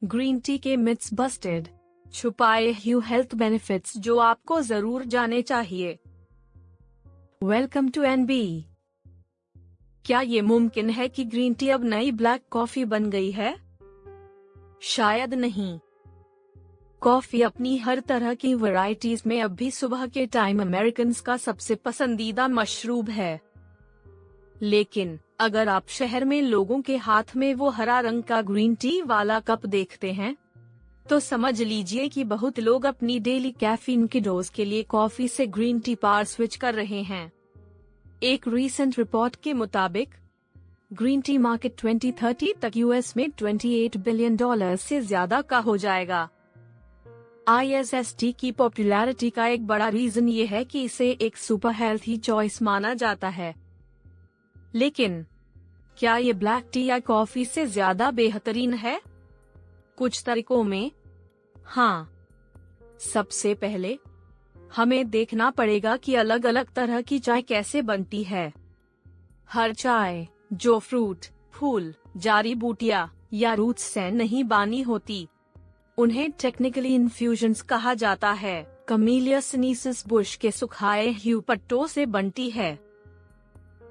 Green tea के myths busted, छुपाए हुए हेल्थ बेनिफिट्स जो आपको जरूर जाने चाहिए। Welcome to NB. क्या ये मुमकिन है कि ग्रीन टी अब नई ब्लैक कॉफी बन गई है? शायद नहीं। कॉफी अपनी हर तरह की वैरायटीज में अब भी सुबह के टाइम अमेरिकन्स का सबसे पसंदीदा मशरूब है। लेकिन अगर आप शहर में लोगों के हाथ में वो हरा रंग का ग्रीन टी वाला कप देखते हैं, तो समझ लीजिए कि बहुत लोग अपनी डेली कैफीन की डोज के लिए कॉफी से ग्रीन टी पर स्विच कर रहे हैं। एक रीसेंट रिपोर्ट के मुताबिक ग्रीन टी मार्केट 2030 तक यूएस में $28 बिलियन से ज्यादा का हो जाएगा। ISST की पॉपुलैरिटी का एक बड़ा रीजन ये है कि इसे एक सुपर हेल्थी चॉइस माना जाता है। लेकिन क्या ये ब्लैक टी या कॉफी से ज्यादा बेहतरीन है? कुछ तरीकों में हाँ। सबसे पहले हमें देखना पड़ेगा कि अलग अलग तरह की चाय कैसे बनती है। हर चाय जो फ्रूट, फूल, जड़ी बूटियां या रूट्स से नहीं बनी होती, उन्हें टेक्निकली इन्फ्यूजन्स कहा जाता है। कमीलिया सिनेंसिस बुश के सुखाए हुए पत्तों से बनती है।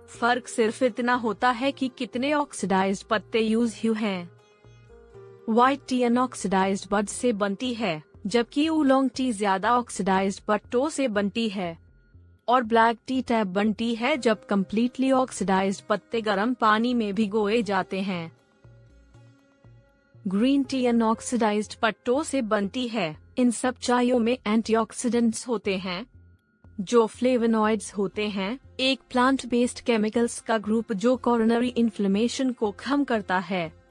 फर्क सिर्फ इतना होता है कि कितने ऑक्सीडाइज्ड पत्ते यूज हुए हैं। व्हाइट टी अनऑक्सीडाइज्ड बड से बनती है, जबकि ओलोंग टी ज्यादा ऑक्सीडाइज्ड पत्तों से बनती है। और ब्लैक टी तब बनती है जब कम्प्लीटली ऑक्सीडाइज्ड पत्ते गर्म पानी में भिगोए जाते हैं। ग्रीन टी अनऑक्सीडाइज्ड पत्तों से बनती है। इन सब चायों में एंटीऑक्सीडेंट्स होते हैं, जो फ्लेवोनॉइड्स होते हैं, एक प्लांट बेस्ड केमिकल्स का ग्रुप जो कोरोनरी इन्फ्लेमेशन को कम करता है।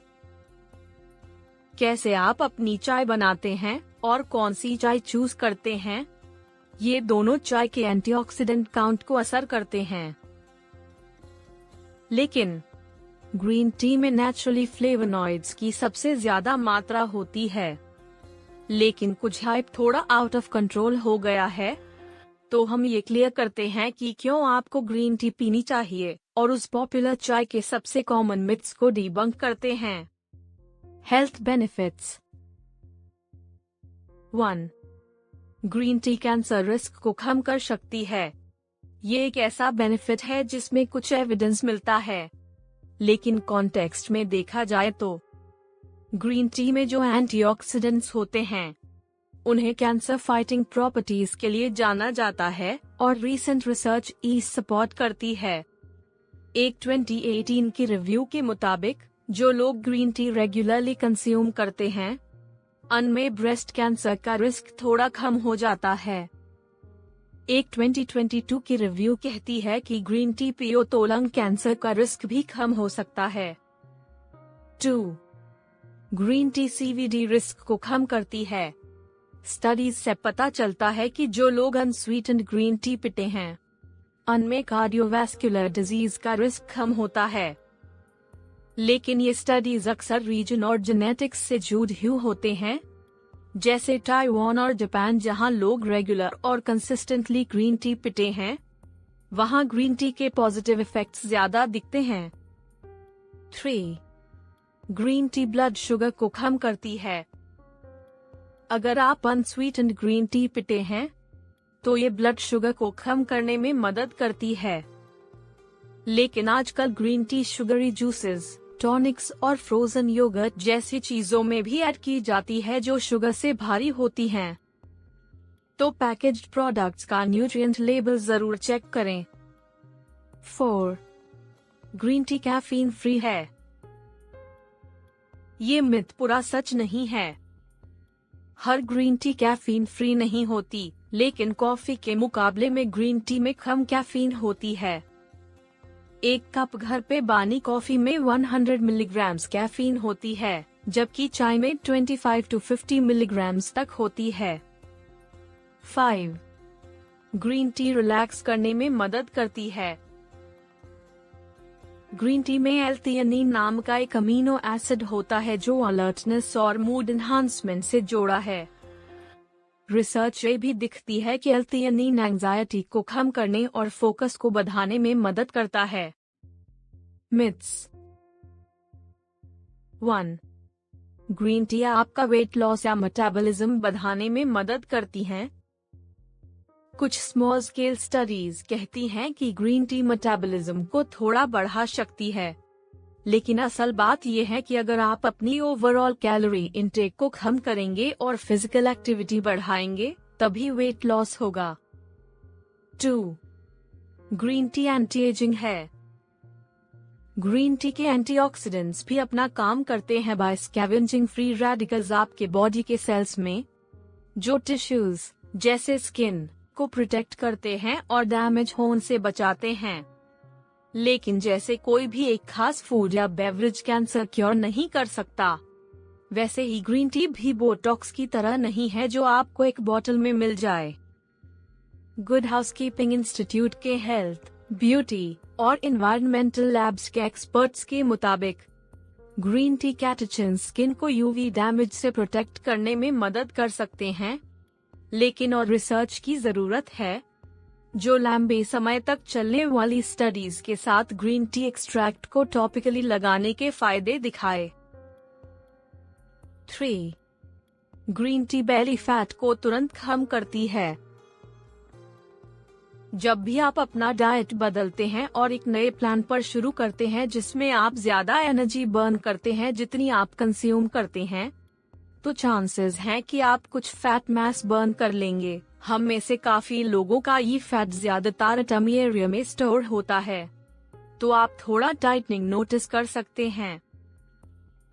कैसे आप अपनी चाय बनाते हैं और कौन सी चाय चूज करते हैं, ये दोनों चाय के एंटीऑक्सीडेंट काउंट को असर करते हैं। लेकिन ग्रीन टी में नेचुरली फ्लेवोनॉइड्स की सबसे ज्यादा मात्रा होती है। लेकिन कुछ हाइप थोड़ा आउट ऑफ कंट्रोल हो गया है, तो हम ये क्लियर करते हैं कि क्यों आपको ग्रीन टी पीनी चाहिए और उस पॉपुलर चाय के सबसे कॉमन मिथ्स को डिबंक करते हैं। Health benefits. 1. Green tea cancer risk को कम कर सकती है। ये एक ऐसा बेनिफिट है जिसमें कुछ एविडेंस मिलता है, लेकिन कॉन्टेक्स्ट में देखा जाए तो ग्रीन टी में जो एंटीऑक्सीडेंट्स होते हैं, उन्हें कैंसर फाइटिंग प्रॉपर्टीज के लिए जाना जाता है और रीसेंट रिसर्च इस सपोर्ट करती है। एक 2018 की रिव्यू के मुताबिक जो लोग ग्रीन टी रेगुलरली कंज्यूम करते हैं, उनमें ब्रेस्ट कैंसर का रिस्क थोड़ा कम हो जाता है। एक 2022 की रिव्यू कहती है कि ग्रीन टी पियो तो लंग कैंसर का रिस्क भी कम हो सकता है। 2. ग्रीन टी CVD रिस्क को कम करती है। स्टडीज से पता चलता है कि जो लोग अनस्वीटेंड ग्रीन टी पीते हैं, उनमें कार्डियोवैस्कुलर डिजीज का रिस्क कम होता है। लेकिन ये स्टडीज अक्सर रीजन और जेनेटिक्स से जुड़े हुए होते हैं, जैसे ताइवान और जापान, जहां लोग रेगुलर और कंसिस्टेंटली ग्रीन टी पीते हैं, वहां ग्रीन टी के पॉजिटिव इफेक्ट्स ज्यादा दिखते हैं। 3. ग्रीन टी ब्लड शुगर को कम करती है। अगर आप अनस्वीटेंड ग्रीन टी पीते हैं, तो ये ब्लड शुगर को कम करने में मदद करती है। लेकिन आजकल green tea sugary juices, tonics और फ्रोजन योगर्ट जैसी चीजों में भी ऐड की जाती है जो शुगर से भारी होती हैं। तो पैकेज्ड प्रोडक्ट्स का न्यूट्रिएंट लेबल जरूर चेक करें। 4. ग्रीन टी कैफीन फ्री है। ये मिथ पूरा सच नहीं है। हर ग्रीन टी कैफीन फ्री नहीं होती, लेकिन कॉफी के मुकाबले में ग्रीन टी में कम कैफीन होती है। एक कप घर पे बानी कॉफी में 100 मिलीग्राम कैफीन होती है, जबकि चाय में 25 to 50 मिलीग्राम तक होती है। 5. ग्रीन टी रिलैक्स करने में मदद करती है। ग्रीन टी में एल-थियानिन नाम का एक अमीनो एसिड होता है जो अलर्टनेस और मूड एनहांसमेंट से जोड़ा है। रिसर्च ये भी दिखती है कि एल-थियानिन एंजाइटी को कम करने और फोकस को बढ़ाने में मदद करता है। मिथ्स। 1. ग्रीन टी आपका वेट लॉस या मेटाबॉलिज्म बढ़ाने में मदद करती हैं। कुछ स्मॉल स्केल स्टडीज कहती हैं कि ग्रीन टी मेटाबॉलिज्म को थोड़ा बढ़ा सकती है, लेकिन असल बात यह है कि अगर आप अपनी ओवरऑल कैलोरी इंटेक को कम करेंगे और फिजिकल एक्टिविटी बढ़ाएंगे तभी वेट लॉस होगा। 2. ग्रीन टी एंटी एजिंग है। ग्रीन टी के एंटीऑक्सीडेंट्स भी अपना काम करते हैं बाय स्कैवेंजिंग फ्री रेडिकल्स आपके बॉडी के सेल्स में, जो टिश्यूज जैसे स्किन को प्रोटेक्ट करते हैं और डैमेज होने से बचाते हैं। लेकिन जैसे कोई भी एक खास फूड या बेवरेज कैंसर क्योर नहीं कर सकता, वैसे ही ग्रीन टी भी बोटॉक्स की तरह नहीं है जो आपको एक बोतल में मिल जाए। गुड हाउसकीपिंग इंस्टीट्यूट के हेल्थ, ब्यूटी और एनवायरमेंटल लैब्स के एक्सपर्ट्स के मुताबिक ग्रीन टी कैटेचिन्स स्किन को यूवी डैमेज से प्रोटेक्ट करने में मदद कर सकते हैं, लेकिन और रिसर्च की जरूरत है जो लंबे समय तक चलने वाली स्टडीज के साथ ग्रीन टी एक्सट्रैक्ट को टॉपिकली लगाने के फायदे दिखाए। 3. ग्रीन टी बेली फैट को तुरंत कम करती है। जब भी आप अपना डाइट बदलते हैं और एक नए प्लान पर शुरू करते हैं जिसमें आप ज्यादा एनर्जी बर्न करते हैं जितनी आप कंज्यूम करते हैं, तो चांसेस हैं कि आप कुछ फैट मास बर्न कर लेंगे। हम में से काफी लोगों का ये फैट ज्यादातर टमी एरिया में स्टोर होता है, तो आप थोड़ा टाइटनिंग नोटिस कर सकते हैं।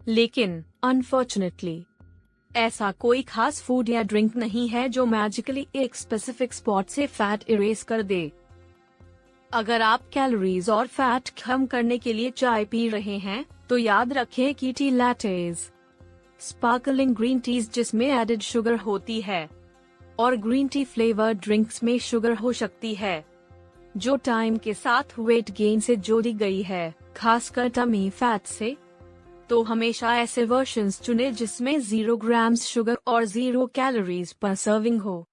लेकिन अनफॉर्चुनेटली ऐसा कोई खास फूड या ड्रिंक नहीं है जो मैजिकली एक स्पेसिफिक स्पॉट से फैट इरेज कर दे। अगर आप कैलोरीज और फैट कम करने के लिए चाय पी रहे हैं, तो याद रखें कि टी लैटेज, स्पार्कलिंग ग्रीन टीज जिसमें एडेड शुगर होती है, और ग्रीन टी फ्लेवर्ड ड्रिंक्स में शुगर हो सकती है, जो टाइम के साथ वेट गेन से जोड़ी गई है, खासकर टमी फैट से। तो हमेशा ऐसे वर्जन्स चुने जिसमें 0 ग्राम्स शुगर और 0 कैलोरीज पर सर्विंग हो।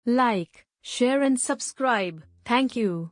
Like, share and subscribe. Thank you.